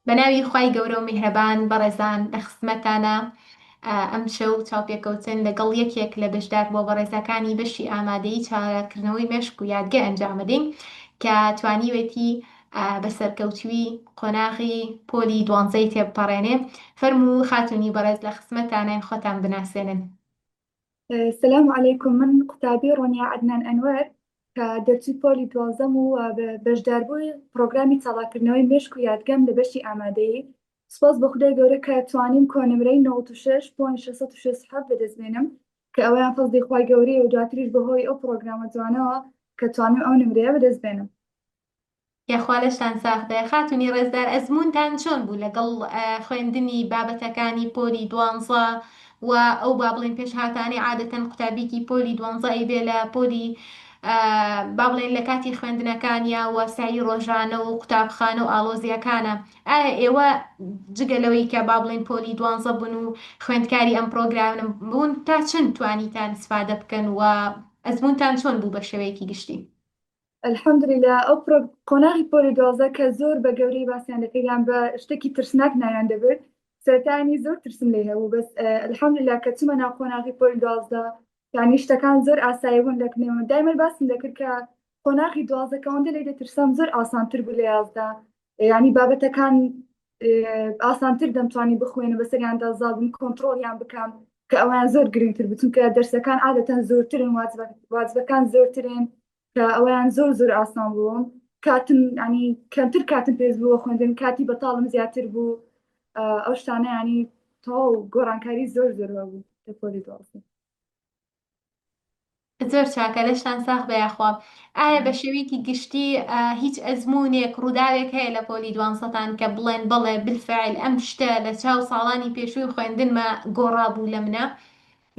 بەناوی خوای گەورە و میهرەبان بەڕێزان لە خزمەتانە ئەم شەو چاوپێکەوتن لەگەڵ یەکێک لە بەشدار بۆ بەڕێزەکانی بەشی ئامادەی چارەکردنەوەی مێشک و یادگە ئەنجامەدەین کە توانیوێتی بە سەرکەوتوی قۆناغی پۆلی دوانزەی تێبپەڕێنێ. فەرموو خاتونی بەڕێز لە خزمەتانە خۆتان بناسێنن. السلام عليكم. من قوتابی رۆنیا عەدنان ئەنوەر کە دەرچووی پۆلی دوازدەم و بەشداربووی پرۆگرامی چاڵاکردنەوەی مێشک و یادگەم لە بەشی ئامادەیی. سپاس بە خودای گەورە کە توانیم کۆنمرەی 96.667 بەدەستبێنم کە ئەوەیان فەزلی خوای گەورەی و دواتریش بەهۆی ئەو پرۆگرامە جوانەوە کە توانیم ئەو نمرەیە بەدەستبێنم. یاخوا لەشتان ساختە خاتونی ڕێزدار ئەزمونتان چۆن بوو لەگەڵ خوێندنی بابەتەکانی پۆلی دوانزە و ئەو با بڵێن پێشهاتانی عادەتەن قوتابیکی پۆلی دوانزە ئەیبێ لە پۆلی با بڵێن لە کاتی خوێندنەکانیا و سایی ڕۆژانە و قوتابخانە و ئاڵۆزیەکانە ئایا ئێوە جگەلەوەی کە با بڵێن پۆلی دوانزە بوون و خوێندکاری ئەم پرۆگرام بوون تا چەند توانیتان استفادە بکەن و ئەزمونتان چۆن بوو بە شێوەیەکی گشتی؟ الحەمدولله ئەو قۆناغی پۆلی دوازدە کە زۆر بە گەورەی باسییان دەکەیان بە شتێکی ترسناک نایان دەبێت سەرتانی زۆر ترسم لێ هەبوو بەس الحەمدولله کە چوومە ناو قۆناغی پۆلی دوازدە یعنی شتەکان زۆر ئاسایی بوون دەکنێمە دایمە باسم دەکرد کە قۆناغی دوازدە ئەوەندە لێ دەترسام زۆر ئاسانتر بوو لە یازدا ینی بابەتەکان ئاسانتر دەمتوانی بخوێنە بەسەریاندا زابن کۆنتترۆلیان بکەم کە ئەویان زۆر گرنگتر بچون کە دەرسەکان عادەتەن زۆرترن واجبەکان زۆرترن کە ئەویان زۆر ئاسان بووم کاتم ینی کەمتر کاتم پێز بووە خوێندن کاتی بەتاڵم زیاتر بوو ئەو شتانە ینی تەواو گۆڕانکاری زۆر بوو لە پۆلی دوازدە. زۆر چاکە لەشتان ساخ بەیاخوا ئایا بە شێوەیەکی گشتی هیچ ئەزمونێک ڕووداوێک هەیە لە پۆلی دوانسەتان کە بڵێن بڵێ بالفعل ئەم شتە لە چاو ساڵانی پێشووی خوێندنمە گۆڕا بوو لە منە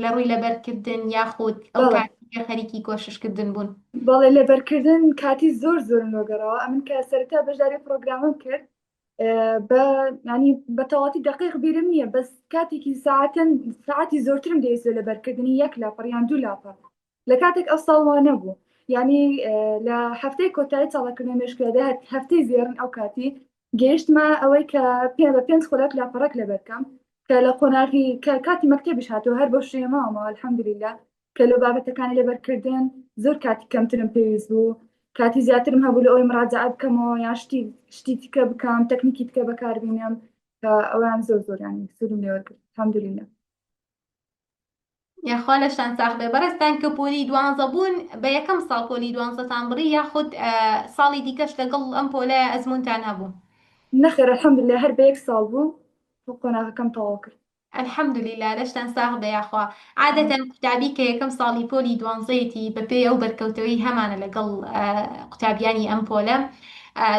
لە ڕووی لەبەرکردن یاخود ئەو بەڵێ کاتی خەریکی کۆششکردن بوون؟ بەڵێ لەبەرکردن کاتی زۆرم لۆگەڕەوە ئەمن کە سەرەتا بەشداری پرۆگرامم کرد بە ینی بە تەواتی دقیق بیرم نییە بەس کاتێکی ساعتی زۆرترم دەیزۆ لەبەرکردنی یەک لاپەڕ یان دوو لاپەڕ لە کاتێک ئەو ساڵوانە بوو ینی لە هەفتەی کۆتایی چاڵاکردنەوەی مێشکەکە هەفتەی زێڕن ئەو کاتی گەیشتمە ئەوەی کە پێنج خولەک لاپەڕک لەبەرکەم کە لە قۆناغی کە کاتی مەکتێبیش هاتەوە هەر بۆ شێماوەمەوە الحەمدولله کە لە بابەتەکانی لەبەرکردن زۆر کاتی کەمترم پێویست بوو کاتی زیاترم هەبوو لە ئەوی مراجعە بکەمەوە یان شتی تکە بکەم تەکنیکی تکە بەکاربینم کە ئەویان زۆرانی سودم لێوەرگرت الحەمدولله. یاخوا لەشتان ساخ بێ بەڕێستان کە پۆلی دوانزە بوون بە یەکەم ساڵ پۆلی دوانزەتان بڕی یاخود ساڵی دیکەش لەگەڵ ئەم پۆلە ئەزمونتان هەبوو؟ نەخێر الحەمدولله هەر بە یەک ساڵ بوو قۆناغەکەم تەواو کرد. الحەمدولله لەشتان ساغ بەیاخوا عادەتەن قوتابی کە یەکەم ساڵی پۆلی دوانزەیەتی بەپێ ئەو بەرکەوتەوەی هەمانە لەگەڵ قوتابیانی ئەم پۆلە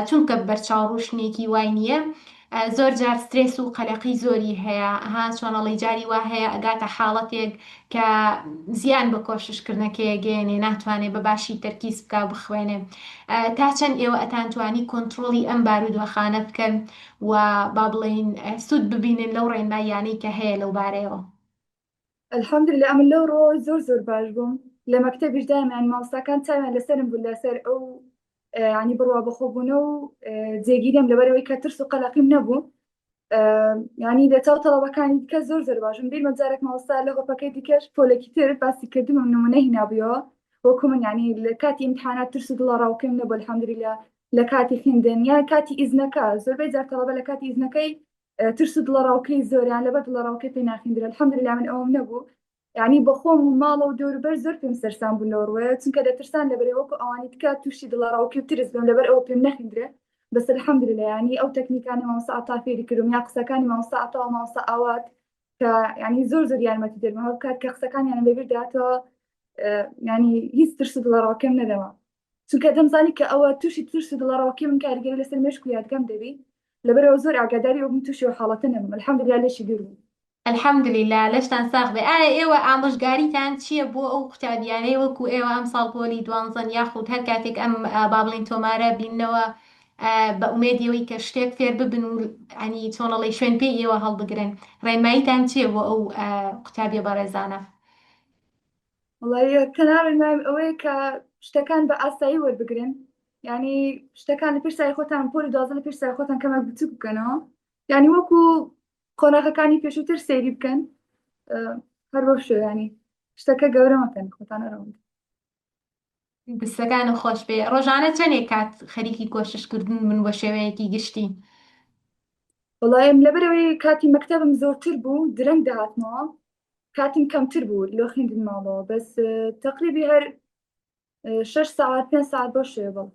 چونکە بەرچاوڕوشنێکی وای نییە زۆر جار سترێس و قەلەقی زۆری هەیە ها چۆنەڵی جاری وا هەیە ئەگاتە حاڵەتێک کە زیان بە کۆششکردنەکەی گەێنێ ناتوانێت بە باشی تەرکیز بکە بخوێنێ تا چەند ئێوە ئەتانتوانی کۆنتترۆلی ئەم بارودۆخانە بکەن و با بڵێن سوود ببینن لەو ڕێنمایانەی کە هەیە لەو بارەیەوە؟ الحەمدولله ئەمن لەو ڕۆ زۆر باش بووم لە مەکتەبیش دایان مامۆستاکان چاویان لەسرم بوو لەسەر ئەو ینی بڕوا بەخۆبوونە و جێگیرم لەبەرەوەی کە ترس و قەلەقیم نەبوو ینی لە چاو تەڵەبەکانی دیکە زۆر باشم بیرمە جارێک مامۆستا لە گۆپەکەی دیکەش پۆلێکی تر باسی کردم نمونە هینابیەوە وەکو من ینی لە کاتی ئیمتحانات ترس و دڵەڕاوکەم نەبوو الحەمدولله لە کاتی خوێندن یان کاتی ئیزنەکە زۆربەی جار تەڵەبە لە کاتی ئیزنەکەی ترس و دڵەڕاوکەی زۆریان لەبەر دڵەڕاوکەی پێی ناخوێندرا الحەمدولله من ئەوم نەبوو ینی بەخۆم و ماڵە و دەوروبەر زۆر پێم سەرسان بوو لەو ڕوەیە چونکە دەترسان لەبەرێ وەکو ئەوانی تکات تووشی دڵەڕاوکەی و ترس بم لەبەر ئەوە پێم نەخوێندرێ بەس الحەمدولله ینی ئەو تەکنیکانی مامۆستا عەتا فێری کردم یا قسەکانی مامۆستا عەتا و مامۆستا ئاوات کە ینی زۆر یارمەتی دەرمە هەر کات کە قسەکانیان لەبیر داتەوە ینی هیچ ترس و دڵەڕاوکەم نەدەما چونکە دەمزانی کە ئەوە تووشی ترس و دڵەڕاوکەی من کاریگەری لەسەر مێشک و یادگەم دەبی لەبەرەوە زۆر ئاگاداری ئەو بووم تووشی و حاڵەتە نەبم الحەمدولله لێشی دوور بووم. الحەمدولله لەشتان ساغ بێ ئایا ئێوە ئامۆژگاریتان چییە بۆ ئەو قوتابیانەی وەکو ئێوە ئەم ساڵ پۆلی دوانزەن یاخود هەر کاتێک ئەم با بڵێن تۆمارە بیننەوە بە ئومێدیەوەی کە شتێک فێر ببن و ئەنی چۆنەڵی شوێن پێی ئێوە هەڵبگرن ڕێنماییتان چییە بۆ ئەو قوتابیە بەڕێزانە؟ وڵی کەناڕێنمایم ئەوەیە کە شتەکان بە ئاسایی وەربگرن ینی شتەکان لە پێش سای خۆتان پۆلی دوازدە لە پێش سای خۆتان کەمە بچوو بکەنەوە یعنی وەکو قۆناغەکانی پێشووتر سەیری بکەن، هەر بەو شێوە ینی شتەکە گەورە مەکەن خۆتانە ڕەوند. دەستەکان خۆش بێ. ڕۆژانە چەندێک کات خەریکی کۆششکردن من بۆ شێوەیەکی گشتی؟ وەڵایم لەبەرەوەی کاتی مەکتەبم زۆرتر بوو درەنگ داهاتمەوە، کاتیم کەمتر بوو لۆ خوێندن ماڵەوە، بەس تقریبی هەر 6 ساعات 5 ساعات بۆ شێوە بڵ.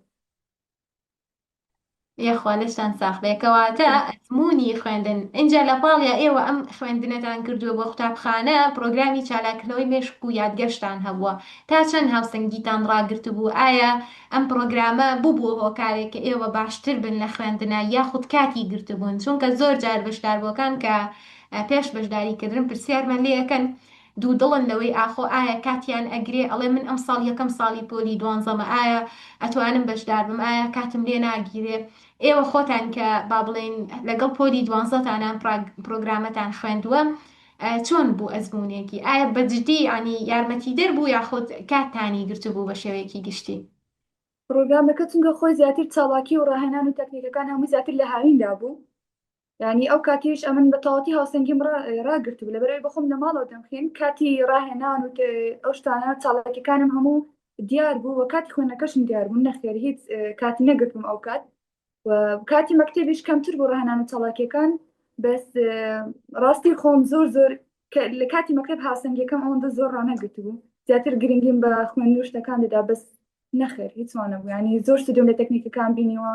یەخوا لەشتان ساخبێکەواتە ئەزمموی خوێندن اینجا لە پاڵیا ئێوە ئەم خوێندنەتان کردووە بۆ قوتابخانە پرۆگرامی چالاکردنەوەی مێشک و یادگەشتان هەبووە تا چەند هاوسەنگیتان ڕاگررت بوو ئایا ئەم پرۆگرامە بوو هۆکارێک کە ئێوە باشتر بن لە خوێندنە یاخود کاتی گرتبوون چونکە زۆر جار بەشداربووەکان کە پێش بەشداریکردن پرسیارمان لێەکەن دوو دڵن لەوەی ئاخۆ ئایا کاتیان ئەگرێ ئەڵێ من ئەم ساڵ یەکەم ساڵی پۆلی دوانزەمە ئایا ئەتوانم بەشدار بم ئایا کاتم لێ ناگیرێ ئێوە خۆتان کە با بڵێن لەگەڵ پۆلی دوانزەتانان پرۆگرامەتان خوێندووە چۆن بوو ئەزمونێکی ئایا بەجددی ینی یارمەتی دەربوو یاخود کاتتانی گرتبوو بە شێوەیەکی گشتی؟ پرۆگرامەکە چونکە خۆی زیاتر چاڵاکی و ڕاهێنان و تەکنیکەکان هەموو زیاتر لە هاویندا بوو، ینی ئەو کاتیش ئەمن بە تەواتی هاوسەنگیم ڕاگررت بوو لەبەرەوەی بخۆم لە ماڵەوە دەمخین کاتی ڕاهێنان و ئەو شتانە چاڵاکیەکانم هەموو دیار بوو و کاتی خوێنەکەشم دیار بوو نەخێر هیچ کاتی نەگرتم ئەو کات و کاتی مەکتێبیش کەمتر بوو ڕاهێنان و چاڵاکیەکان بەس ڕاستی خۆم زۆر زۆر لە کاتی مەکتب هاوسەنگەکەم ئەوەندە زۆر ڕانەگرت بوو زیاتر گرنگیم بە خوێندن و شتەکان دەدا بەس نەخێر هیچوانە بوو ینی زۆر ستودیۆم لە تەکنیکەکان بینیوە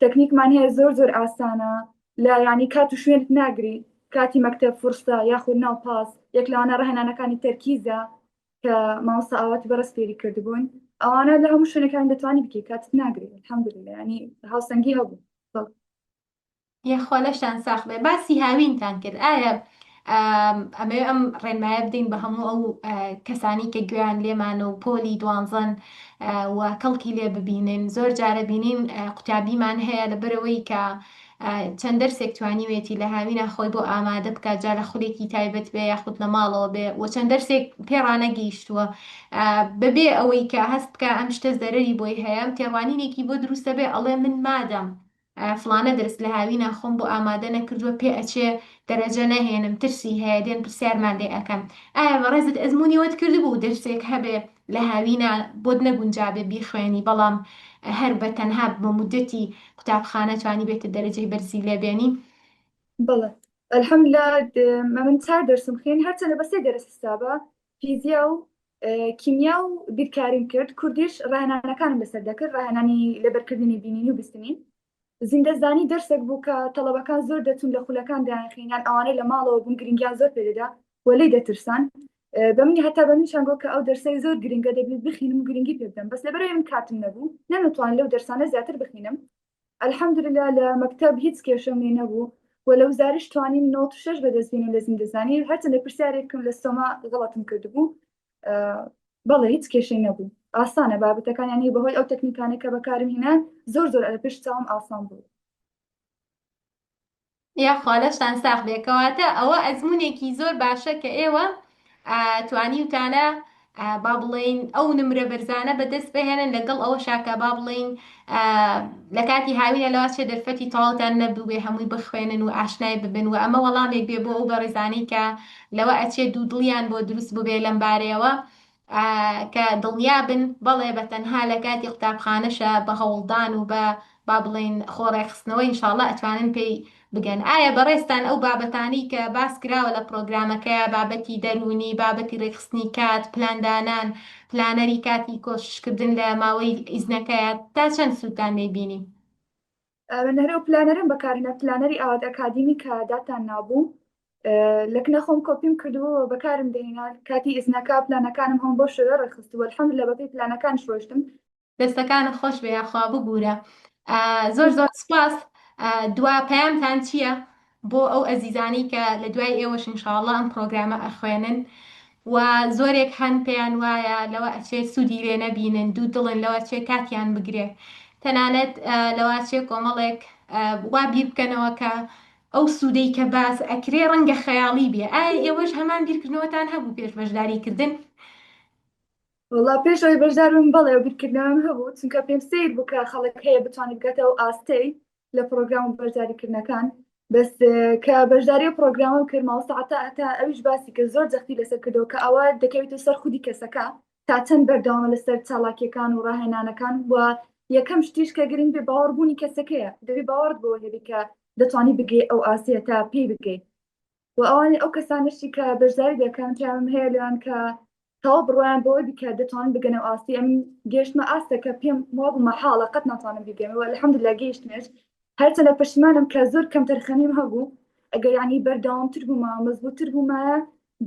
تەکنیکمان هەیە زۆر زۆر ئاسانە لا ینی کات و شوێنت ناگری کاتی مەکتب فرستا یاخود ناو پاس یەک لەوانە ڕاهێنانەکانی تەرکیزە کە مامۆستا ئاواتی بەڕست فێری کردبوون ئەوانە لە هەموو شوێنەکان دەتوانی بکەی کاتت ناگری الحەمدولله ینی هاوسەنگی هەبوو. یەخوا لەشتان ساخ بێ باسی هاوینتان کرد ئایا ئەمێ ئەم ڕێنمایە بدەین بە هەموو ئەو کەسانی کە گویان لێمان و پۆلی دوانزەن و کەڵکی لێ ببینن زۆر جارە بینین قوتابیمان هەیە لەبەرەوەی کە چەند دەرسێک توانیوێتی لە هاوینە خۆی بۆ ئامادە بکات جا لە خولێکی تایبەت بێ یاخود لە ماڵەوە بێ و چەند دەرسێک پێڕانەگەیشتووە بەبێ ئەوەی کە هەست بکە ئەم شتە زەرری بۆی هەیە تێڕوانینێکی بۆ دروستە بێ ئەڵێ من مادەم فلانە دەرس لە هاوینە خۆم بۆ ئامادە نەکردووە پێ ئەچێ دەرەجە نەهێنم ترسی هەیە دێن پرسیارمان لێ ئەەکەم ئایا بەڕێزت ئەزمموی وت کرد بوو دەرسێک هەبێ لە هاوینە بۆت نەگونجابێ بیخوێنی بەڵام هەر بە تەنها بە مدەتی قوتابخانە توانی بێتە دەرەجەی بەرزی لێبێنی؟ بەڵێ الحەمدوللا من 4 دەرسم خوێن هەرچەندە بە 3 دەرس حسابە فیزیا و کیمیا و بیرکاریم کرد کوردیش ڕاهێنانەکانم لەسەر دەکرد ڕاهێنانی لەبەرکردنی بینینی و بیستنین زیندەزانی دەرسێک بوو کە تەڵەبەکان زۆر دەچون لە خولەکان دایانخینیان ئەوانەی لە ماڵەوە بوون گرنگیان زۆر پێدەدا وەلەی دەترسان بە منی هەتا بە من شانگۆ کە ئەو دەرسەی زۆر گرنگە دەبێت بخینم و گرنگی پێ بدەم بەس لەبەرەوەی من کاتم نەبوو نەمتوان لەو دەرسانە زیاتر بخینم الحەمدوللا لە مەکتەب هیچ کێشەم لێ نەبوو و لە وزارش توانین 96 بەدەستبێنین لە زیندەزانی هەرچەندە پرسیارێکم لە سۆما غەڵەتم کردبوو بەڵێ هیچ کێشەی نەبوو ئاسانە بابەتەکانیانی بەهۆی ئەو تەکنیکانە کە بەکارم هێنان زۆر زۆر لە پێش چاوم ئاسان بوو. یاخوا لەشتان ساخ بێکەواتە ئەوە ئەزمونێکی زۆر باشە کە ئێوە توانی وتانە با بڵین ئەو نمرە بەرزانە بەدەست بهێنن لەگەڵ ئەوە شاکە با بڵین لە کاتی هاوینە لەوا چێ دەرفەتی تاڵتان نەبووێ هەمووی بخوێنن و ئاشنای ببن و ئەمە وەڵامێک بێ بۆ ئەو بەڕێزانەی کە لەوە ئەچێ دوو دڵیان بۆ دروست ببێ لەم بارەیەوە کە دڵنیابن بەڵێ بە تەنها لە کاتی قوتابخانەشە بە هەوڵدان و بە با بڵین خۆڕێخستنەوە ئینشاءڵڵا ئەتوانن پێی بگەن ئایا بەڕێستان ئەو بابەتانی کە باس کراوە لە پرۆگرامەکە بابەتی دەرونی بابەتی ڕێخستنی کات پلاندانان پلانەری کاتی کۆششکردن لە ماوەی ئیزنەکەیە تا چەند سوودان بینی؟ نەرە و پلانەرم بەکارهێنا پلانەری ئاوات ئەکادیمی کە داتان نابوو لەکنە خۆم کۆپیم کردووە بەکارم دەهێنا کاتی ئیزنەکە پلانەکانم هەم بۆ شوێ ڕێخستووە الحەمدوللا بەپێی پلانەکان شۆشتم. دەستەکانە خۆش بێ یاخوا ببوورە زۆر زۆر سپاس. دوا پەیامتان چییە بۆ ئەو ئەزیزانی کە لە دوای ئێوەش ئینشاءڵڵا ئەم پرۆگرامە ئەخوێنن و زۆرێک هەن پێیان وایە لەوە ئەچێ سوودی لێ نەبینن دوو دڵن لەوە چێ کاتیان بگرێ تەنانەت لەوە چێ کۆمەڵێک وا بیر بکەنەوە کە ئەو سوودەی کە باس ئەکرێ ڕەنگە خەیاڵی بێ ئایا ئێوەش هەمان بیرکردنەوەتان هەبوو پێش بەشداریکردن؟ وڵا پێش ئەوی بەشدار بم بەڵێ و بیرکردنەوەم هەبوو چونکە پێم سیر بوو کە خەڵک هەیە بتوانێت بگاتەوە ئاستەی لە پرۆگرام و بەشداریکردنەکان بەس کە بەشداری و پرۆگرامە کرد ماوەستا تا ئەویش باسی کە زۆر جەختی لەسەر کردەوە کە ئەوە دەکەوێتە سەر خودی کەسەکە تا چەند بەردەوامە لەسەر چالاکیەکان و ڕاهێنانەکان وە یەکەم شتیش کە گرنگ بێ باوەڕبوونی کەسەکەیە دەبێ باوەڕت بۆ هێبی کە دەتوانی بگەی ئەو ئاسیە تا پێی بگەیت و ئەوانەی ئەو کەسانشی کە بەشداری دەکەن پیاوم هەیە لەوان کە تەواو بڕوایان بەوە بیکە دەتوانن بگەنە ئاستی ئەم گەشتمە ئاستەکە پێم وا بوو مەحاڵە قەت ناتوانم بیگەمەوە الحەمدوللا گەیشتمش هەرچەندە پەشیمانم کە زۆر کەم تەرخەمیم هەبوو ئەگەر یعنی بەردەوامتر بوومە مەزبوطتر بوومایە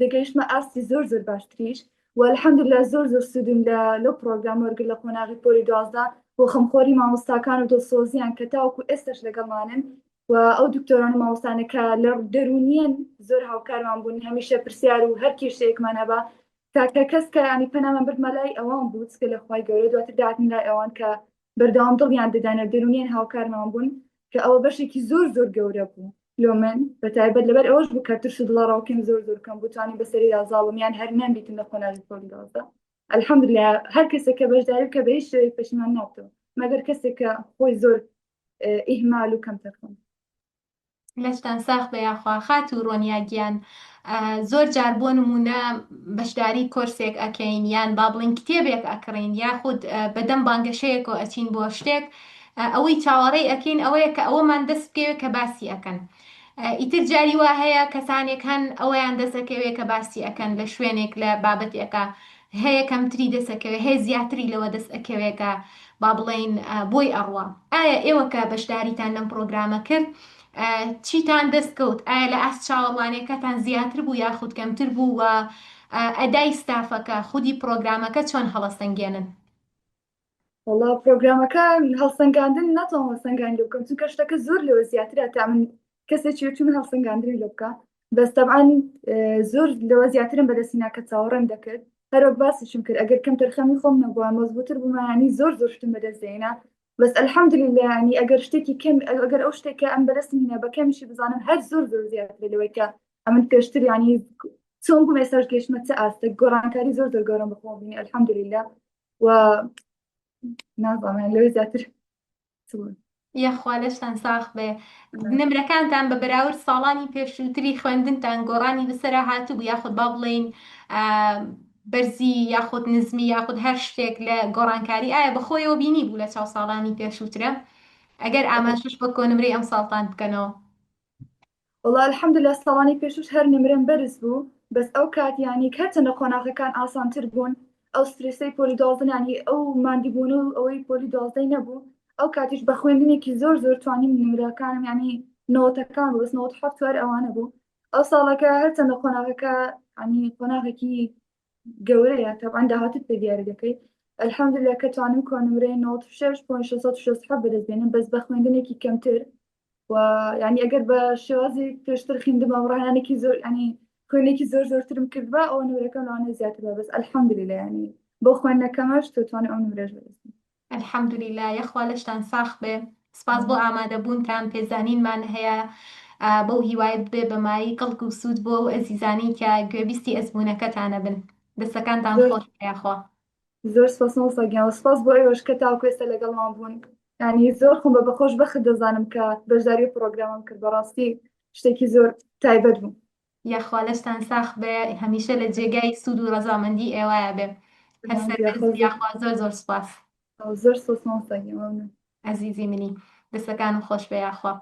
دەگەیشتمە ئاستی زۆر زۆر باشتریش و الحەمدوللا زۆر زۆر سوودم لەو پرۆگرام وەرگر لە قۆناغی پۆلی 12 بۆ خەمخۆری مامۆستاکان و دڵسۆزیان کە تاوەکو ئێستاش لەگەڵمانن و ئەو دکتۆران و مامۆستانەکە لە دەرونیان زۆر هاوکارمان بوون هەمیشە پرسیار و هەر کێشەیەکمان هەبا تاکە کەس کە ینی پەنامان بردمە لای ئەوان بوو چکە لەخوای گەورە دواتر داهاتین لای ئەوان کە بەردەوام دڵیان دەدانە دەرونیان هاوکارمان بوون کە ئەوە بەشێکی زۆر زۆر گەورە بوو لۆ من بەتایبەت لەبەر ئەوەش بوو کە ترس و دڵاڕاوکەم زۆر زۆر کەم بتوانین بەسەری یازاڵمیان هەر نەمبیتن لە قۆناغی پۆلی 12 الحەمدوللا هەر کەسێک کە بەشداری کە بە هیچ شێوەیەک پەشیمان نابتەوە مەگەر کەسێک کە خۆی زۆر ئیهمال و کەم تەرخەم لەشتان ساخ بە یاخوا خات و ڕۆنیاگیان زۆر جار بۆ نمونە بەشداری کۆرسێک ئەکەین یان با بڵین کتێبێک ئەکڕین یاخود بەدەم بانگەشەیەک و ئەچین بۆ شتێک ئەوەی چاوەڕێی ئەکەین ئەوەیە کە ئەوەمان دەست بکەوێت کە باسی ئەەکەن ئیتر جاری وا هەیە کەسانێک هەن ئەوەیان دەسەکەوێت کە باسی ئەەکەن لە شوێنێک لە بابەتێکە هەیە کەمتری دەسەکەوێت هەیە زیاتری لەوە دەست ئەەکەوێتە با بڵێن بۆی ئەڕوا ئایا ئێوە کە بەشداریتان لەم پرۆگرامە کرد چیتان دەستکەوت ئایا لە ئاست چاوەڕوانەکەتان زیاتر بوو یاخود کەمتر بوو و ئەدای ستافەکە خودی پرۆگرامەکە چۆن هەڵەسەنگێنن والله پرۆگرامەکە هەڵسەنگاندن ناتوان هەڵسەنگاندن لێ بکەم چونکە شتەکە زۆر لەوە زیاترە تا من کەسێکی چون هەڵسەنگاندنی لێ بکە بەس تەبعاً زۆر لەوە زیاترم بەدەستینا کە چاوەڕێم دەکرد هەروەک باسیشم کرد ئەگەر کەم تەرخەمی خۆم نەبووە مەزبوطتر بوومانی زۆر زۆر شتم بەدەستدێنا بەس الحەمدولillah ینی ئەگەر شتێکی کەم ئەگەر ئەو شتێکە ئەم بەدەستم هێنا بە کەمیشی بزانم هەر زۆر زۆر زیاتر لەوەی کە ئەمن پێشتر ینی چۆن بوو مێساژ گەیشتمە چه ئاستە گۆڕانکاری زۆر زۆر گەورەم بخۆم بینی الحەمدولillah و نازانم لەوەی زیاتر یەخوا لەشتان ساخ بێ نمرەکانتان بە بەراورد ساڵانی پێشووتری خوێندنتان گۆڕانی بەسەرا هاتوو یاخود با بڵێن بەرزی یاخود نزمی یاخود هەر شتێک لە گۆڕانکاری ئایا بەخۆیەوە بینی بوو لە چاو ساڵانی پێشووترە ئەگەر ئاماژەش بە کۆنمرەی ئەم ساڵتان بکەنەوە والله الحەمدولillah ساڵانی پێشوش هەر نمرەم بەرز بوو بەس ئەو کات ینی هەرچەندە قۆناغەکان ئاسانتر بوون ئەو سترێسەی پۆلی 12 ینی ئەو ماندیبوون و ئەوەی پۆلی 12 نەبوو ئەو کاتیش بە خوێندنێکی زۆر زۆر توانیم نمرەکانم ینی نەوەتەکان بەس 97 ئەوانە بوو ئەو ساڵەکە هەرچەندە قۆناغەکە ینی قۆناغێکی گەورەیە تەبعاً داهاتت پێ دیاری دەکەی الحەمدولillah کە توانم کۆنمرەی 96.660 بەدەستبێنم بەس بە خوێندنێکی کەمتر و ینی ئەگەر بە شێوازی پێشتر خوێندبە ڕاهێنانێکی زۆر ینی خوێنێکی زۆر زۆرترم کردبە ئەو نمرەکەم لەوانەیە زیاتر بە بەس الحەمدولillah ینی بۆ خوێندنەکەمەش توانێت ئەو نمرەش بەدەستم الحەمدولillah یەخوا لەشتان ساخ بێ سپاس بۆ ئامادەبوونتان پێزانینمان هەیە بەو هیوایەت بێ بەمایی کەڵک و سوود بۆ و ئەزیزانی کە گوێبیستی ئەزمونونەکەتانە بن دەستەکانتان خۆش یاخوا زۆر سپاس سەگیان سپاس بۆ ئێوەش کە تاوکو ئێستا لەگەڵمان بوون ینی زۆر خۆم بە بەخۆش بەخت دەزانم کە بەشداری پرۆگرامم کرد بەڕاستی شتێکی زۆر تایبەت بوو یاخوا لەشتان ساخ بێ هەمیشە لە جێگای سوود و ڕەزامەندی ئێوایە بێ یاخوا زۆر زۆر سپاس زۆر سۆسمان سەگیان ئەزیزی منی دەستەکان خۆش بێ یاخوا